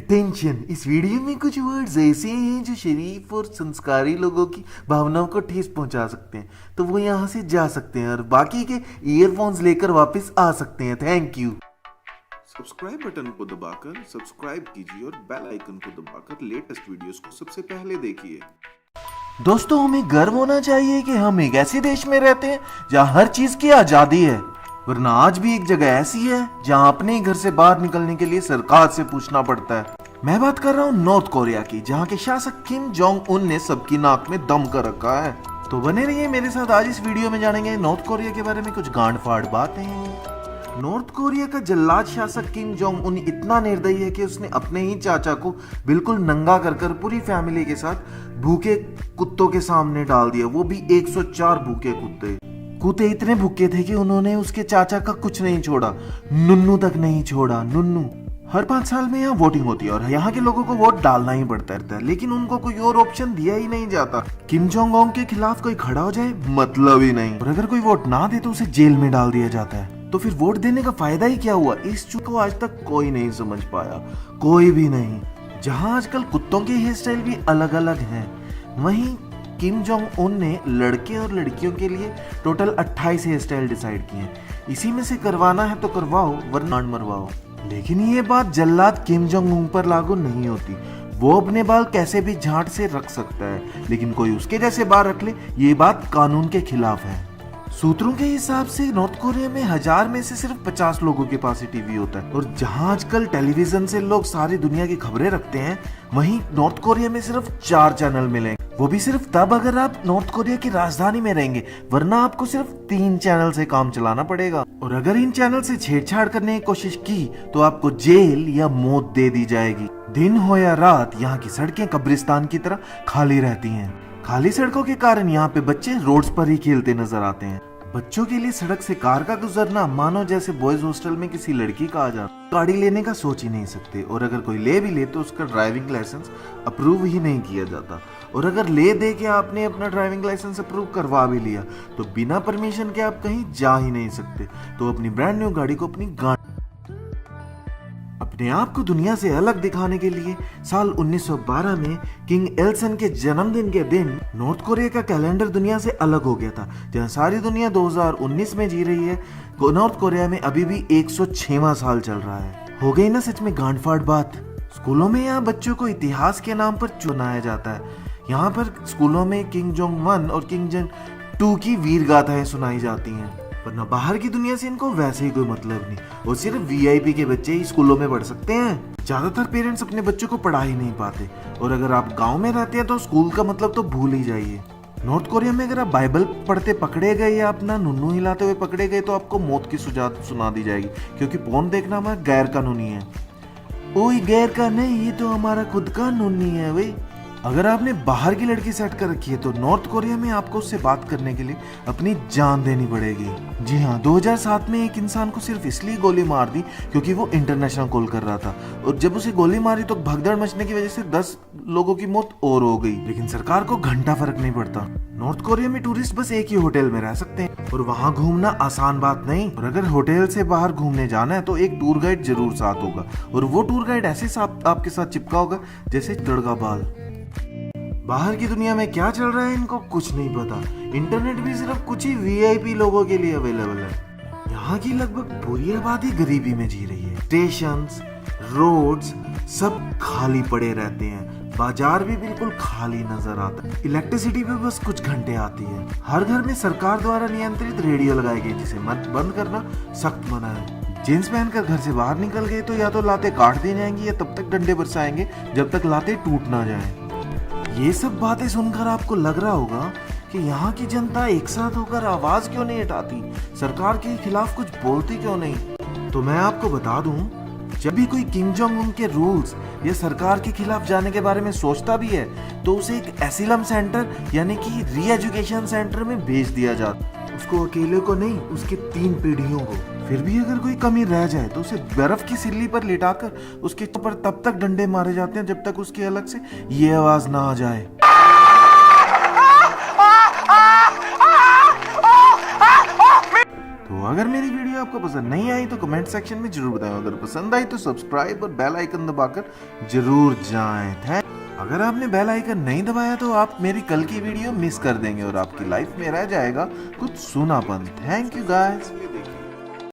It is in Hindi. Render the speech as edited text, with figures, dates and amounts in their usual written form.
टेंशन। इस वीडियो में कुछ वर्ड्स ऐसे हैं जो शरीफ और संस्कारी लोगों की भावनाओं को ठेस पहुंचा सकते हैं, तो वो यहाँ से जा सकते हैं और बाकी के ईयरफोन्स लेकर वापस आ सकते हैं। Thank you. सब्सक्राइब बटन को दबाकर सब्सक्राइब कीजिए और बेल आइकन को दबाकर लेटेस्ट वीडियोस को सबसे पहले देखिए। दोस्तों, हमें गर्व होना चाहिए कि हम एक ऐसे देश में रहते हैं जहाँ हर चीज की आजादी है, वरना आज भी एक जगह ऐसी है जहाँ अपने घर से बाहर निकलने के लिए सरकार से पूछना पड़ता है। मैं बात कर रहा हूँ नॉर्थ कोरिया की, जहाँ के शासक किम जोंग उन ने सबकी नाक में दम कर रखा है। तो बने रहिए मेरे साथ। आज इस वीडियो में जानेंगे नॉर्थ कोरिया के बारे में कुछ गांड फाड़ बातें। नॉर्थ कोरिया का जल्लाद शासक किम जोंग उन इतना निर्दयी है कि उसने अपने ही चाचा को बिल्कुल नंगा कर पूरी फैमिली के साथ भूखे कुत्तों के सामने डाल दिया, वो भी 104 भूखे कुत्ते इतने भूखे थे कि उन्होंने उसके चाचा का कुछ नहीं छोड़ा, नुन्नू तक नहीं छोड़ा। नुन्नू हर 5 साल में यहाँ वोटिंग होती है और यहाँ के लोगों को वोट डालना ही पड़ता रहता है, लेकिन उनको कोई और ऑप्शन दिया ही नहीं जाता। किम जोंग उन के खिलाफ कोई खड़ा हो जाए मतलब ही नहीं, और अगर कोई वोट ना दे तो उसे जेल में डाल दिया जाता है। तो फिर वोट देने का फायदा ही क्या हुआ? इस चीज को आज तक कोई नहीं समझ पाया, कोई भी नहीं। जहाँ आजकल कुत्तों के हेयर स्टाइल भी अलग अलग हैं, वहीं किम जोंग उन ने लड़के और लड़कियों के लिए टोटल 28 हेयर स्टाइल डिसाइड किए हैं। इसी में से करवाना है तो करवाओ, वरना मरवाओ। लेकिन ये बात जल्लाद किम जोंग उन पर लागू नहीं होती। वो अपने बाल कैसे भी झाट से रख सकता है, लेकिन कोई उसके जैसे बाल रख ले, ये बात कानून के खिलाफ है। सूत्रों के हिसाब से नॉर्थ कोरिया में 1000 में से सिर्फ 50 लोगों के पास ही टीवी होता है, और जहां आजकल टेलीविजन से लोग सारी दुनिया की खबरें रखते हैं, वहीं नॉर्थ कोरिया में सिर्फ 4 चैनल मिलेंगे। वो भी सिर्फ तब अगर आप नॉर्थ कोरिया की राजधानी में रहेंगे, वरना आपको सिर्फ 3 चैनल से काम चलाना पड़ेगा। और अगर इन चैनल से छेड़छाड़ करने की कोशिश की तो आपको जेल या मौत दे दी जाएगी। दिन हो या रात, यहाँ की सड़कें कब्रिस्तान की तरह खाली रहती हैं। खाली सड़कों के कारण यहाँ पे बच्चे रोड्स पर ही खेलते नजर आते हैं। बच्चों के लिए सड़क से कार का गुजरना मानो जैसे बॉयज हॉस्टल में किसी लड़की का आ जाना। गाड़ी लेने का सोच ही नहीं सकते, और अगर कोई ले भी ले तो उसका ड्राइविंग लाइसेंस अप्रूव ही नहीं किया जाता। और अगर ले दे के आपने अपना ड्राइविंग लाइसेंस अप्रूव करवा भी लिया तो बिना परमिशन के आप कहीं जा ही नहीं सकते। तो अपनी ब्रांड न्यू गाड़ी को अपने आप को दुनिया से अलग दिखाने के लिए साल 1912 में किंग एल्सन के जन्मदिन के दिन नॉर्थ कोरिया का कैलेंडर दुनिया से अलग हो गया था। जहां सारी दुनिया 2019 में जी रही है, नॉर्थ कोरिया में अभी भी 106वां साल चल रहा है। हो गई ना सच में गांडफाड़ बात। स्कूलों में यहाँ बच्चों को इतिहास के नाम पर चुनाया जाता है। यहाँ पर स्कूलों में किंग जोंग 1 और किंग जोंग 2 की वीर गाथाएं सुनाई जाती हैं, वरना बाहर की दुनिया से इनको वैसे ही कोई मतलब नहीं, और सिर्फ वीआईपी के बच्चे ही स्कूलों में पढ़ सकते हैं। ज्यादातर पेरेंट्स अपने बच्चों को पढ़ा ही नहीं पाते, और अगर आप गांव में रहते हैं तो स्कूल का मतलब तो भूल ही जाइए। नॉर्थ कोरिया में अगर आप बाइबल पढ़ते पकड़े गए या अपना नुन्नू हिलाते हुए पकड़े गए तो आपको मौत की सजा सुना दी जाएगी, क्योंकि पोर्न देखना हमारा गैर कानूनी है। ओए गैर का नहीं, ये तो हमारा खुद का नूनी है भाई। अगर आपने बाहर की लड़की सेट कर रखी है तो नॉर्थ कोरिया में आपको उससे बात करने के लिए अपनी जान देनी पड़ेगी। जी हाँ, 2007 में एक इंसान को सिर्फ इसलिए गोली मार दी क्योंकि वो इंटरनेशनल कॉल कर रहा था, और जब उसे गोली मारी तो भगदड़ मचने की वजह से 10 लोगों की मौत और हो गई। लेकिन सरकार को घंटा फर्क नहीं पड़ता। नॉर्थ कोरिया में टूरिस्ट बस एक ही होटल में रह सकते हैं, और वहाँ घूमना आसान बात नहीं। और अगर होटल से बाहर घूमने जाना है तो एक टूर गाइड जरूर साथ होगा, और वो टूर गाइड ऐसे आपके साथ चिपका होगा जैसे तड़का बाल। बाहर की दुनिया में क्या चल रहा है इनको कुछ नहीं पता। इंटरनेट भी सिर्फ कुछ ही वीआईपी लोगों के लिए अवेलेबल है। यहाँ की लगभग पूरी आबादी गरीबी में जी रही है। स्टेशंस, रोड्स सब खाली पड़े रहते हैं। बाजार भी बिल्कुल खाली नजर आता है। इलेक्ट्रिसिटी भी बस कुछ घंटे आती है। हर घर में सरकार द्वारा नियंत्रित रेडियो लगाई गई, जिसे मत बंद करना सख्त मना है। जींस पहनकर घर से बाहर निकल गए तो या तो लाते काट दी जाएंगी या तब तक डंडे बरसाएंगे जब तक लाते टूट ना जाए। ये सब बातें सुनकर आपको लग रहा होगा कि यहाँ की जनता एक साथ होकर आवाज क्यों नहीं उठाती, सरकार के खिलाफ कुछ बोलती क्यों नहीं। तो मैं आपको बता दूं, जब भी कोई किम जोंग उन के रूल्स या सरकार के खिलाफ जाने के बारे में सोचता भी है तो उसे एक एसिलम सेंटर यानी कि री एजुकेशन सेंटर में भेज दिया जाता। उसको अकेले को नहीं, उसके 3 पीढ़ियों को। फिर भी अगर कोई कमी रह जाए तो उसे बर्फ की सिल्ली पर लिटाकर उसके ऊपर तब तक डंडे मारे जाते हैं जब तक उसके अलग से ये आवाज ना आ जाए। तो अगर मेरी वीडियो वीडियो आपको पसंद नहीं आई तो कमेंट सेक्शन में जरूर बताएं, अगर पसंद आई तो सब्सक्राइब और बेल आइकन दबाकर जरूर जाएं। अगर आपने बेल आइकन नहीं दबाया तो आप मेरी कल की वीडियो मिस कर देंगे और आपकी लाइफ में रह जाएगा कुछ सूनापन। Thank you guys.